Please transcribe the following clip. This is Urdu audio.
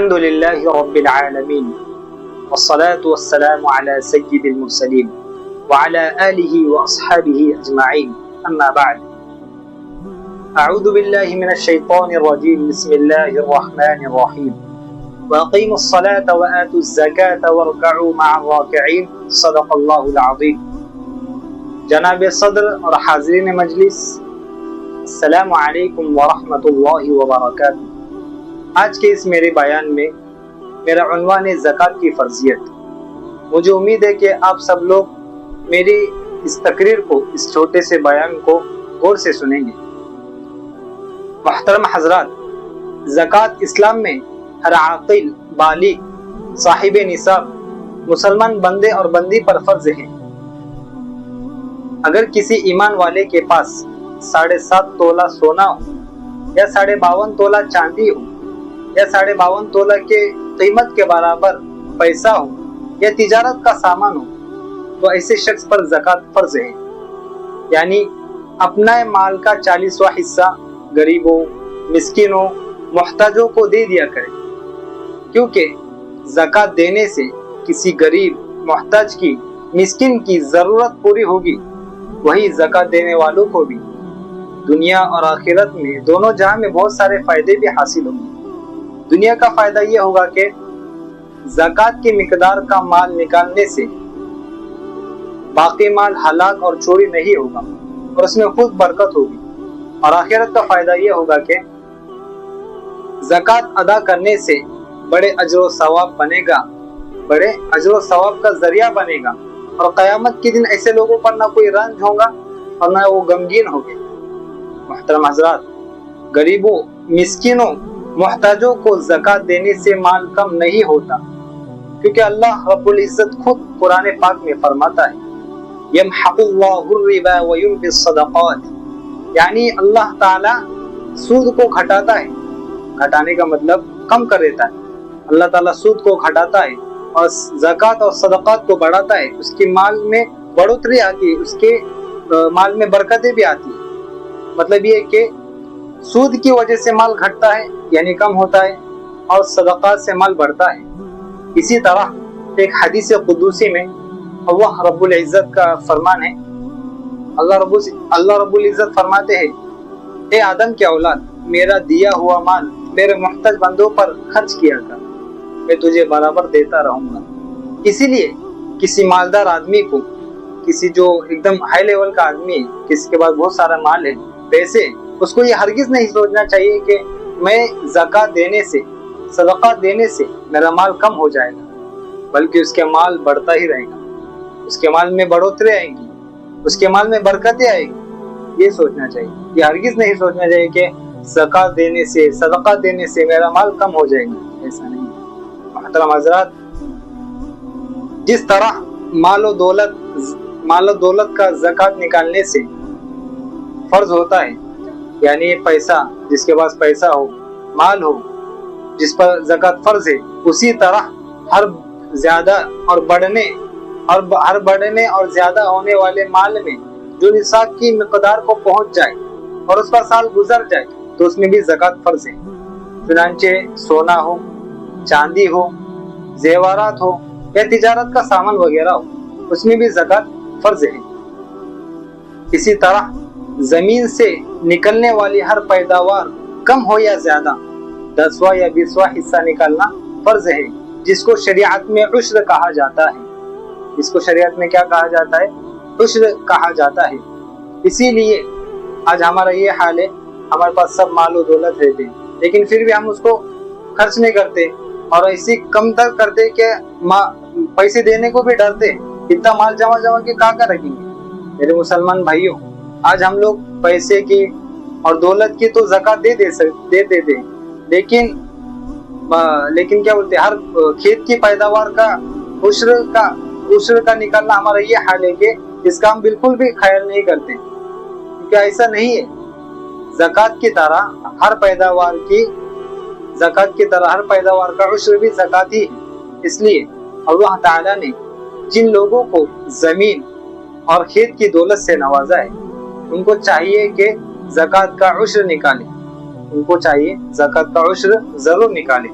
الحمد لله رب العالمين والصلاة والسلام على سيد المرسلين وعلى آله وأصحابه أجمعين أما بعد أعوذ بالله من الشيطان الرجيم بسم الله الرحمن الرحيم وأقيموا الصلاة وآتوا الزكاة واركعوا مع الراكعين صدق الله العظيم. جناب صدر اور حاضرین مجلس، السلام علیکم ورحمۃ اللہ وبرکاتہ. آج کے اس میرے بیان میں میرا عنوان ہے زکوٰۃ کی فرضیت. مجھے امید ہے کہ آپ سب لوگ میری اس تقریر کو، اس چھوٹے سے بیان کو غور سے سنیں گے. محترم حضرات، زکوٰۃ اسلام میں ہر عاقل، بالغ، صاحب نصاب مسلمان بندے اور بندی پر فرض ہے. اگر کسی ایمان والے کے پاس 7.5 تولہ سونا ہو یا 52.5 تولہ چاندی ہو یا 52.5 تولہ کے قیمت کے برابر پیسہ ہو یا تجارت کا سامان ہو تو ایسے شخص پر زکوٰۃ فرض ہے. یعنی اپنا مال کا 40واں حصہ غریبوں، مسکینوں، محتاجوں کو دے دیا کرے، کیونکہ زکوٰۃ دینے سے کسی غریب، محتاج کی، مسکین کی ضرورت پوری ہوگی. وہی زکوٰۃ دینے والوں کو بھی دنیا اور آخرت میں دونوں جہاں میں بہت سارے فائدے بھی حاصل ہوں گے. دنیا کا فائدہ یہ ہوگا کہ زکوٰۃ کی مقدار کا مال نکالنے سے باقی مال ہلاک اور چوری نہیں ہوگا اور اس میں خود برکت ہوگی. اور آخرت کا فائدہ یہ ہوگا کہ زکوٰۃ ادا کرنے سے بڑے اجر و ثواب بنے گا، بڑے اجر و ثواب کا ذریعہ بنے گا. اور قیامت کے دن ایسے لوگوں پر نہ کوئی رنج ہوگا اور نہ وہ غمگین ہوگے. محترم حضرات، غریبوں، مسکینوں، محتاجوں کو زکوٰۃ دینے سے مال کم نہیں ہوتا، کیونکہ اللہ رب العزت خود قرآن پاک میں فرماتا ہے یمحق اللہ الربا ویربی الصدقات، یعنی اللہ تعالی سود کو گھٹاتا ہے. گھٹانے کا مطلب کم کر دیتا ہے. اللہ تعالی سود کو گھٹاتا ہے اور زکوٰۃ اور صدقات کو بڑھاتا ہے. اس کے مال میں بڑھوتری آتی ہے، اس کے مال میں برکتیں بھی آتی ہیں. مطلب یہ کہ سود کی وجہ سے مال گھٹتا ہے یعنی کم ہوتا ہے، اور صدقات سے مال بڑھتا ہے. اسی طرح ایک حدیث قدوسی میں اللہ رب العزت کا فرمان ہے. اللہ رب العزت فرماتے ہیں اے آدم کے اولاد، میرا دیا ہوا مال میرے محتاج بندوں پر خرچ کیا کر، میں تجھے برابر دیتا رہوں گا. اسی لیے کسی مالدار آدمی کو، کسی جو ایک دم ہائی لیول کا آدمی ہے، کسی کے پاس بہت سارا مال ہے، پیسے، اس کو یہ ہرگز نہیں سوچنا چاہیے کہ میں زکوٰۃ دینے سے، صدقات دینے سے میرا مال کم ہو جائے گا، بلکہ اس کے مال بڑھتا ہی رہے گا. اس کے مال میں بڑھوتری آئے گی، اس کے مال میں برکتیں آئے گی. یہ سوچنا چاہیے، یہ ہرگز نہیں سوچنا چاہیے کہ زکوٰۃ دینے سے، صدقات دینے سے میرا مال کم ہو جائے گا. ایسا نہیں. محترم حضرات، جس طرح مال و دولت کا زکوٰۃ نکالنے سے فرض ہوتا ہے، یعنی پیسہ، جس کے پاس پیسہ ہو، مال ہو، جس پر زکوٰۃ فرض ہے، اسی طرح ہر بڑھنے اور زیادہ ہونے والے مال میں جو نصاب کی مقدار کو پہنچ جائے اور اس پر سال گزر جائے تو اس میں بھی زکوٰۃ فرض ہے. چنانچہ سونا ہو، چاندی ہو، زیورات ہو یا تجارت کا سامان وغیرہ ہو، اس میں بھی زکوٰۃ فرض ہے. اسی طرح زمین سے نکلنے والی ہر پیداوار کم ہو یا زیادہ 10واں یا 20واں حصہ نکالنا فرض ہے، جس کو شریعت میں عشر کہا جاتا ہے. اس کو شریعت میں کیا کہا جاتا ہے؟ عشر کہا جاتا ہے. اسی لیے آج ہمارا یہ حال ہے، ہمارے پاس سب مال و دولت رہتے ہیں، لیکن پھر بھی ہم اس کو خرچ نہیں کرتے اور ایسی کم تر کرتے کہ پیسے دینے کو بھی ڈرتے. اتنا مال جمع کے کہاں رکھیں گے؟ میرے مسلمان بھائیوں، آج ہم لوگ پیسے کی اور دولت کی تو زکوٰۃ دے دیتے، لیکن کیا بولتے ہیں، ہر کھیت کی پیداوار کا عشر کا نکالنا ہمارا یہ حال ہے کہ اس کا ہم بالکل بھی خیال نہیں کرتے، کیونکہ ایسا نہیں ہے. زکوٰۃ کی طرح ہر پیداوار کا عشر بھی زکوٰۃ ہی ہے. اس لیے اللہ تعالیٰ نے جن لوگوں کو زمین اور کھیت کی دولت سے نوازا ہے، ان کو چاہیے کہ زکوٰۃ کا عشر نکالیں، ضرور نکالیں.